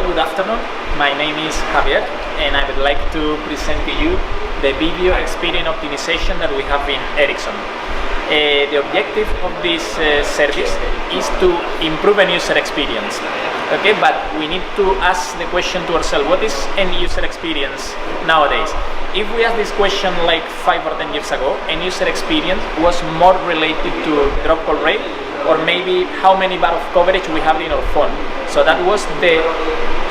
good afternoon. My name is Javier and I would like to present to you the video experience optimization that we have in Ericsson. The objective of this service is to improve a user experience. Okay, but we need to ask the question to ourselves, what is end user experience nowadays? If we ask this question like 5 or 10 years ago, end user experience was more related to drop call rate or maybe how many bar of coverage we have in our phone. So that was the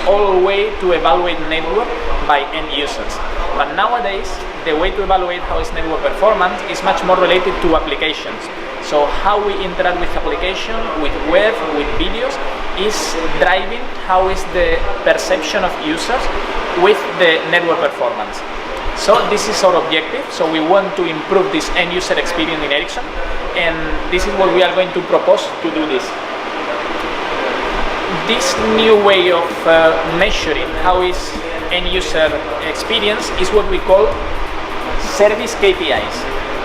old way to evaluate network by end users. But nowadays, the way to evaluate how is network performance is much more related to applications. So how we interact with application, with web, with videos, is driving how is the perception of users with the network performance. So this is our objective. So we want to improve this end user experience in Ericsson, and this is what we are going to propose to do this. This new way of measuring how is end user experience is what we call service KPIs.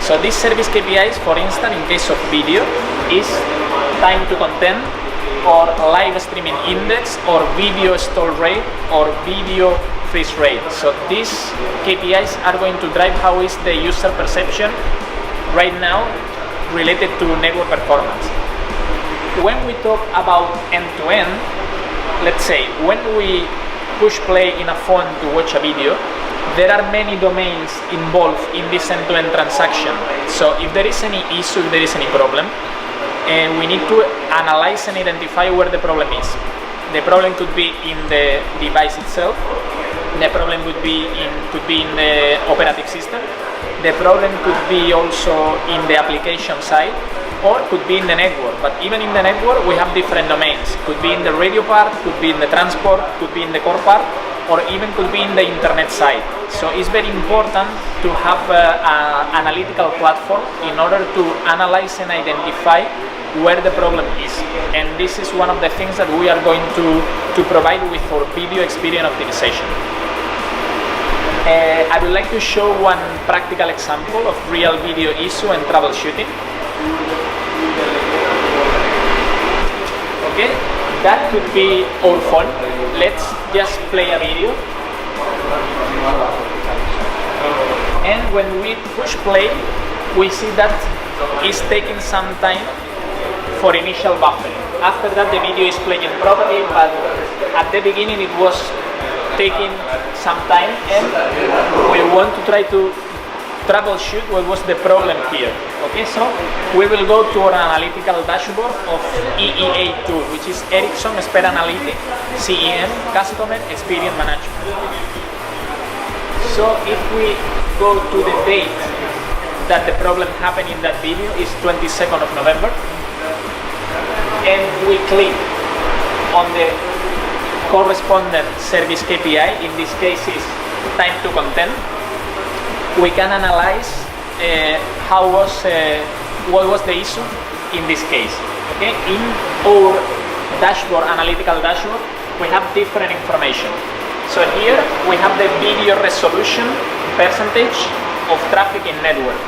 So these service KPIs, for instance, in case of video, is time to content, or live streaming index, or video stall rate, or video freeze rate. So these KPIs are going to drive how is the user perception right now related to network performance. When we talk about end-to-end, let's say when we push play in a phone to watch a video, there are many domains involved in this end-to-end transaction. So if there is any issue, if there is any problem, and we need to analyze and identify where the problem is. The problem could be in the device itself. The problem could be in the operating system. The problem could be also in the application side, or could be in the network. But even in the network, we have different domains. Could be in the radio part, could be in the transport, could be in the core part, or even could be in the internet side. So it's very important to have an analytical platform in order to analyze and identify where the problem is. And this is one of the things that we are going to provide with our video experience optimization. I would like to show one practical example of real video issue and troubleshooting. Okay, that could be our phone. Let's just play a video. And when we push play, we see that it's taking some time for initial buffering. After that, the video is playing properly, but at the beginning it was taking some time, and we want to try to troubleshoot what was the problem here. Okay, so we will go to our analytical dashboard of EEA tool, which is Ericsson Spare Analytic CEM, Customer Experience Management. So if we go to the date that the problem happened in that video is 22nd of November, and we click on the correspondent service KPI, in this case is time to content, we can analyze what was the issue in this case. Okay, in our dashboard, analytical dashboard, we have different information. So here we have the video resolution percentage of traffic in network.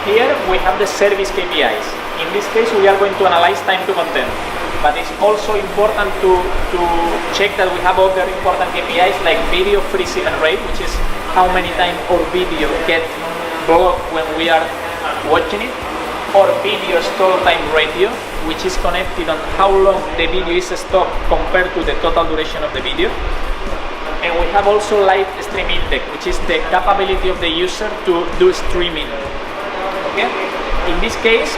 Here we have the service KPIs. In this case, we are going to analyze time to content. But it's also important to check that we have other important KPIs like video freeze event rate, which is how many times our video gets blocked when we are watching it, or video stall time ratio, which is connected on how long the video is stopped compared to the total duration of the video. And we have also live stream index, which is the capability of the user to do streaming. Okay? In this case,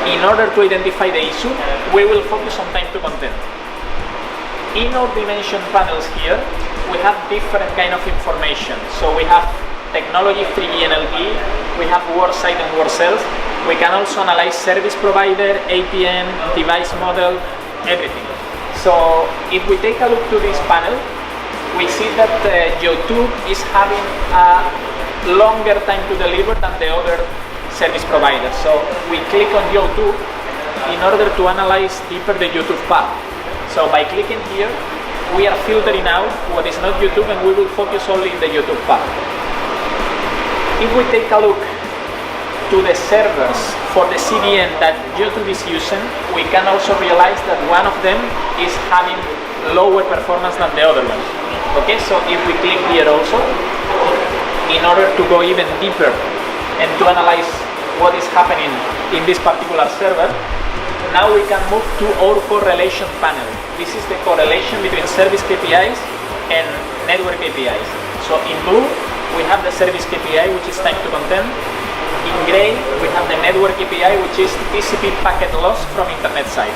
in order to identify the issue, we will focus on time to content. In our dimension panels here, we have different kind of information. So we have technology 3G NLP, we have word site and word cells. We can also analyze service provider, APN, device model, everything. So if we take a look to this panel, we see that YouTube is having a longer time to deliver than the other service provider. So we click on YouTube in order to analyze deeper the YouTube part. So by clicking here, we are filtering out what is not YouTube, and we will focus only in the YouTube part. If we take a look to the servers for the CDN that YouTube is using, we can also realize that one of them is having lower performance than the other one. Okay, so if we click here also, in order to go even deeper and to analyze what is happening in this particular server, now we can move to our correlation panel. This is the correlation between service KPIs and network KPIs. So in blue, we have the service KPI, which is time to content. In gray, we have the network KPI, which is TCP packet loss from internet side.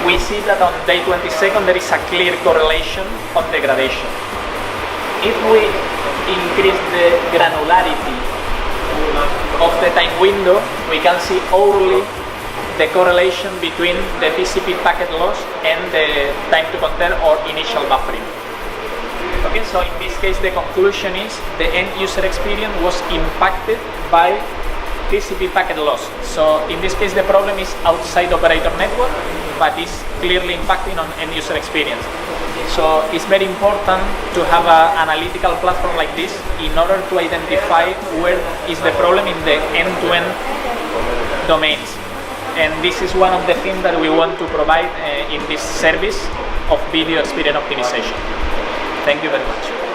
We see that on day 22nd, there is a clear correlation on degradation. If we increase the granularity of the time window, we can see hourly the correlation between the TCP packet loss and the time to content or initial buffering. Okay, so in this case the conclusion is the end user experience was impacted by TCP packet loss. So in this case the problem is outside operator network, but is clearly impacting on end user experience. So it's very important to have an analytical platform like this in order to identify where is the problem in the end-to-end domains. And this is one of the things that we want to provide in this service of video experience optimization. Thank you very much.